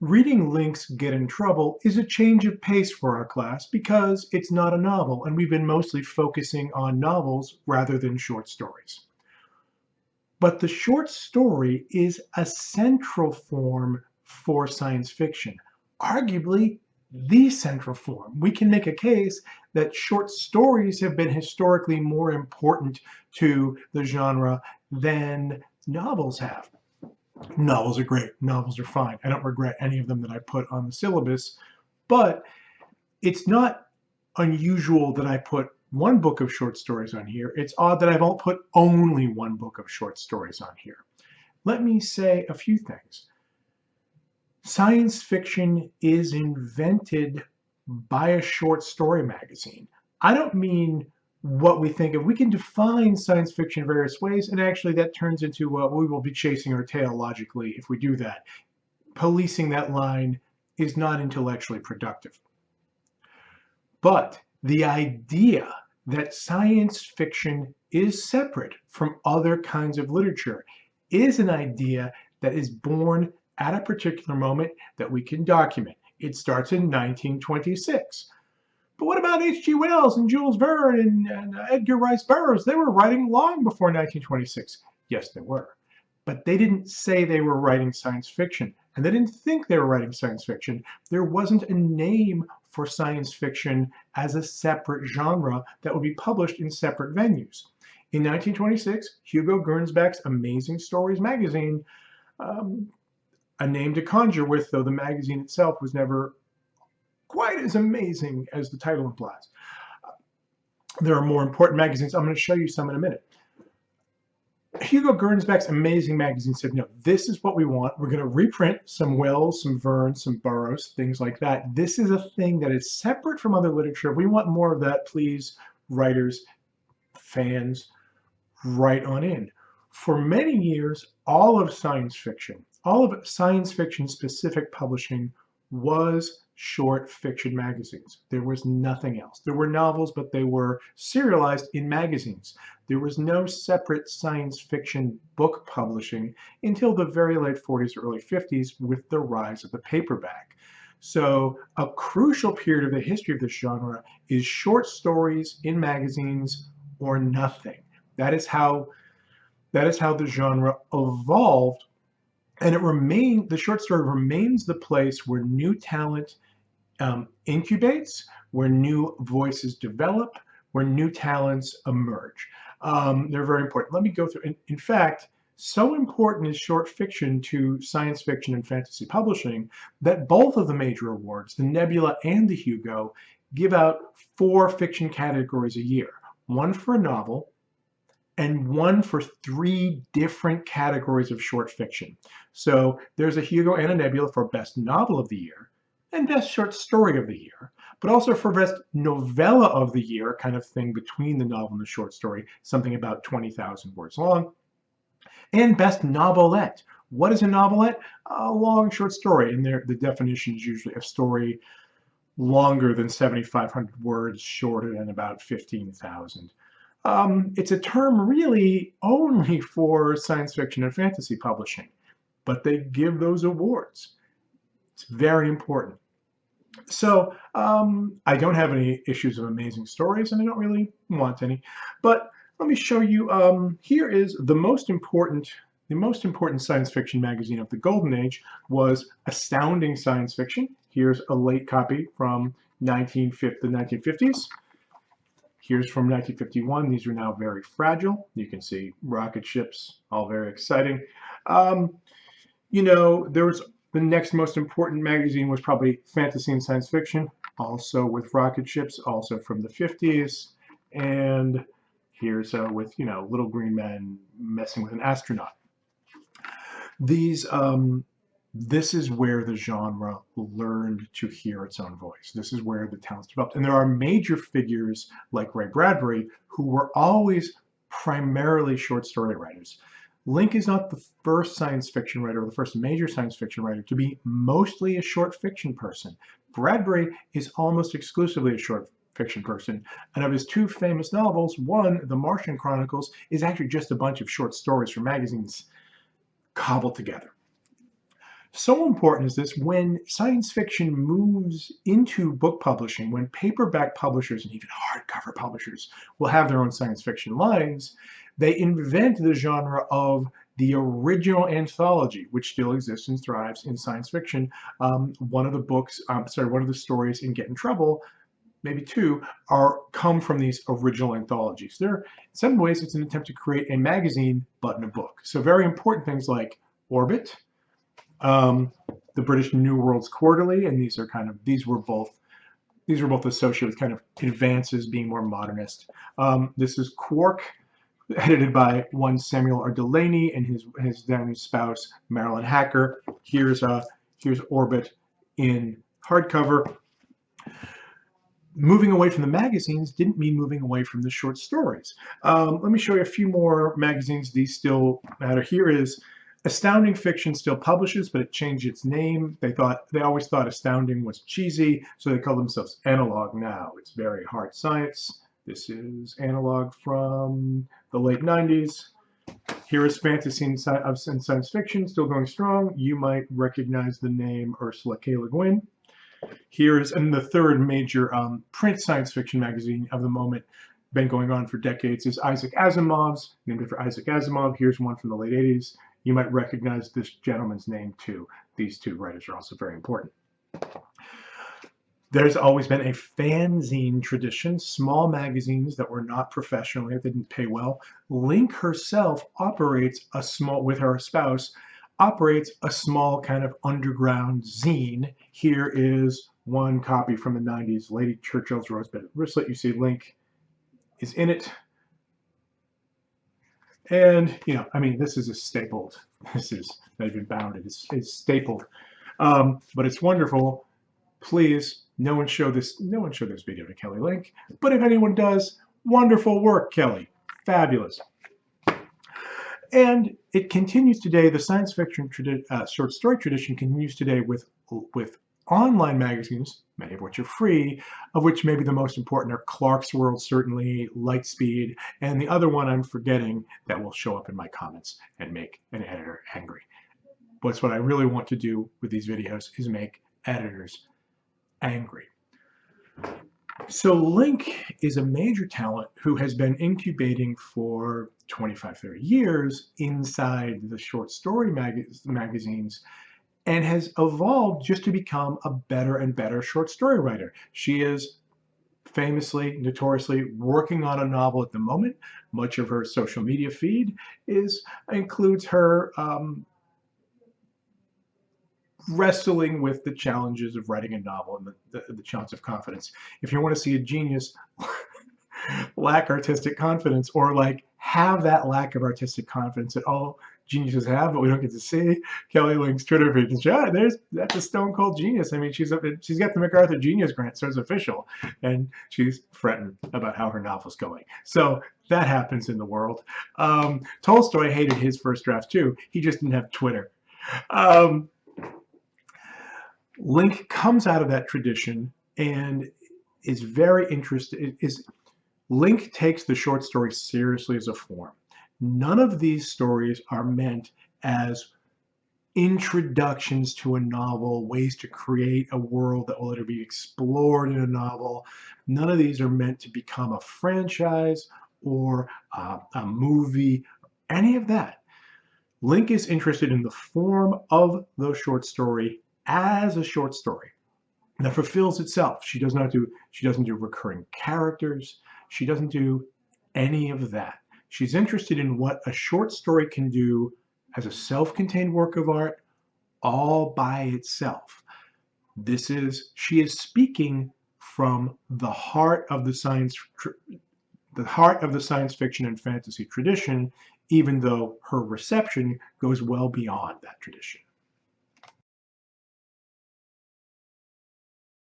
Reading Links Get in Trouble is a change of pace for our class because it's not a novel, and we've been mostly focusing on novels rather than short stories. But the short story is a central form for science fiction, arguably the central form. We can make a case that short stories have been historically more important to the genre than novels have. Novels are great. Novels are fine. I don't regret any of them that I put on the syllabus, but it's not unusual that I put one book of short stories on here. It's odd that I won't put only one book of short stories on here. Let me say a few things. Science fiction is invented by a short story magazine. I don't mean what we think of. We can define science fiction in various ways, and actually that turns into we will be chasing our tail logically if we do that. Policing that line is not intellectually productive. But the idea that science fiction is separate from other kinds of literature is an idea that is born at a particular moment that we can document. It starts in 1926. But what about H.G. Wells and Jules Verne and Edgar Rice Burroughs? They were writing long before 1926. Yes, they were. But they didn't say they were writing science fiction, and they didn't think they were writing science fiction. There wasn't a name for science fiction as a separate genre that would be published in separate venues. In 1926, Hugo Gernsback's Amazing Stories magazine, a name to conjure with, though the magazine itself was never quite as amazing as the title implies. There are more important magazines. I'm going to show you some in a minute. Hugo Gernsback's Amazing magazine said, no, this is what we want. We're going to reprint some Wells, some Verne, some Burroughs, things like that. This is a thing that is separate from other literature. We want more of that, please, writers, fans, write on in. For many years, all of science fiction specific publishing was short fiction magazines. There was nothing else. There were novels, but they were serialized in magazines. There was no separate science fiction book publishing until the very late 40s or early 50s with the rise of the paperback. So a crucial period of the history of this genre is short stories in magazines or nothing. That is how the genre evolved. And the short story remains the place where new talent incubates, where new voices develop, where new talents emerge. They're very important. Let me go through. In fact, so important is short fiction to science fiction and fantasy publishing that both of the major awards, the Nebula and the Hugo, give out 4 fiction categories a year. One for a novel, and one for 3 different categories of short fiction. So there's a Hugo and a Nebula for Best Novel of the Year and Best Short Story of the Year, but also for Best Novella of the Year, kind of thing between the novel and the short story, something about 20,000 words long, and Best Novelette. What is a novelette? A long short story, and the definition is usually a story longer than 7,500 words, shorter than about 15,000. It's a term really only for science fiction and fantasy publishing, but they give those awards. It's very important. So I don't have any issues of amazing stories, and I don't really want any. But let me show you. Here is the most important science fiction magazine of the Golden Age was Astounding Science Fiction. Here's a late copy from the 1950s. Here's from 1951. These are now very fragile. You can see rocket ships, all very exciting. There was the next most important magazine was probably Fantasy and Science Fiction, also with rocket ships, also from the 50s. And here's with, little green men messing with an astronaut. This is where the genre learned to hear its own voice. This is where the talents developed. And there are major figures like Ray Bradbury who were always primarily short story writers. Link is not the first science fiction writer or the first major science fiction writer to be mostly a short fiction person. Bradbury is almost exclusively a short fiction person. And of his 2 famous novels, one, The Martian Chronicles, is actually just a bunch of short stories from magazines cobbled together. So important is this: when science fiction moves into book publishing, when paperback publishers and even hardcover publishers will have their own science fiction lines, they invent the genre of the original anthology, which still exists and thrives in science fiction. One of the books, one of the stories in Get in Trouble, maybe two, come from these original anthologies. In some ways, it's an attempt to create a magazine, but in a book. So very important things like Orbit, the British New Worlds Quarterly, and these were both associated with kind of advances, being more modernist. This is Quark, edited by one Samuel R. Delany and his then spouse Marilyn Hacker. Here's Orbit in hardcover. Moving away from the magazines didn't mean moving away from the short stories. Let me show you a few more magazines. These still matter. Here is Astounding Fiction still publishes, but it changed its name. They always thought Astounding was cheesy, so they call themselves Analog now. It's very hard science. This is Analog from the late 90s. Here is Fantasy and Science Fiction, still going strong. You might recognize the name Ursula K. Le Guin. Here's the third major print science fiction magazine of the moment, been going on for decades, is Isaac Asimov's, named after Isaac Asimov. Here's one from the late 80s. You might recognize this gentleman's name too. These two writers are also very important. There's always been a fanzine tradition, small magazines that were not professional, that didn't pay well. Link herself operates with her spouse, operates a small kind of underground zine. Here is one copy from the 90s, Lady Churchill's Rosebud Wristlet. You see Link is in it. And, this is a stapled. This is not even bounded. It's stapled. But it's wonderful. Please, no one show this video to Kelly Link. But if anyone does, wonderful work, Kelly. Fabulous. And it continues today. The science fiction short story tradition continues today with online magazines, many of which are free, of which maybe the most important are Clarkesworld, certainly, Lightspeed, and the other one I'm forgetting that will show up in my comments and make an editor angry. But what I really want to do with these videos is make editors angry. So Link is a major talent who has been incubating for 25, 30 years inside the short story magazines, and has evolved just to become a better and better short story writer. She is famously, notoriously working on a novel at the moment. Much of her social media feed includes her wrestling with the challenges of writing a novel and the challenge of confidence. If you want to see a genius lack artistic confidence, or have that lack of artistic confidence that all geniuses have, but we don't get to see, Kelly Link's Twitter feed is, that's a stone cold genius. She's got the MacArthur Genius Grant, so it's official, and she's fretting about how her novel's going. So that happens in the world. Tolstoy hated his first draft too. He just didn't have Twitter. Link comes out of that tradition and is very interested. Link takes the short story seriously as a form. None of these stories are meant as introductions to a novel, ways to create a world that will later be explored in a novel. None of these are meant to become a franchise or a movie, any of that. Link is interested in the form of the short story as a short story that fulfills itself. She doesn't do recurring characters. She doesn't do any of that. She's interested in what a short story can do as a self-contained work of art all by itself. She is speaking from the heart of the science fiction and fantasy tradition, even though her reception goes well beyond that tradition.